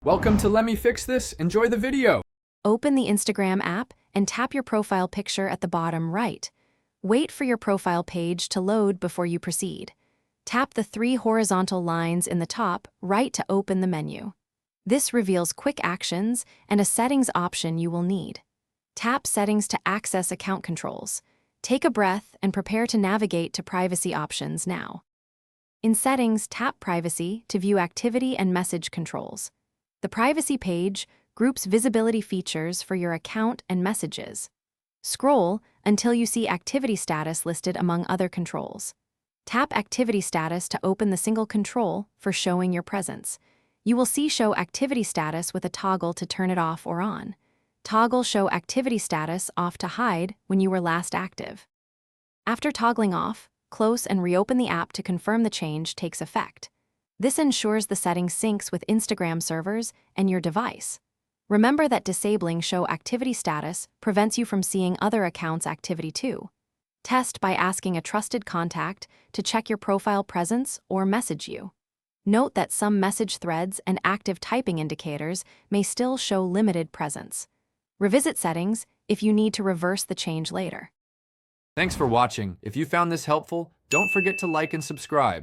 Welcome to Let Me Fix This. Enjoy the video. Open the Instagram app and tap your profile picture at the bottom right. Wait for your profile page to load before you proceed. Tap the 3 horizontal lines in the top right to open the menu. This reveals quick actions and a settings option you will need. Tap Settings to access account controls. Take a breath and prepare to navigate to privacy options now. In Settings, tap Privacy to view activity and message controls. The Privacy page groups visibility features for your account and messages. Scroll until you see Activity Status listed among other controls. Tap Activity Status to open the single control for showing your presence. You will see Show Activity Status with a toggle to turn it off or on. Toggle Show Activity Status off to hide when you were last active. After toggling off, close and reopen the app to confirm the change takes effect. This ensures the setting syncs with Instagram servers and your device. Remember that disabling Show Activity Status prevents you from seeing other accounts' activity too. Test by asking a trusted contact to check your profile presence or message you. Note that some message threads and active typing indicators may still show limited presence. Revisit settings if you need to reverse the change later. Thanks for watching. If you found this helpful, don't forget to like and subscribe.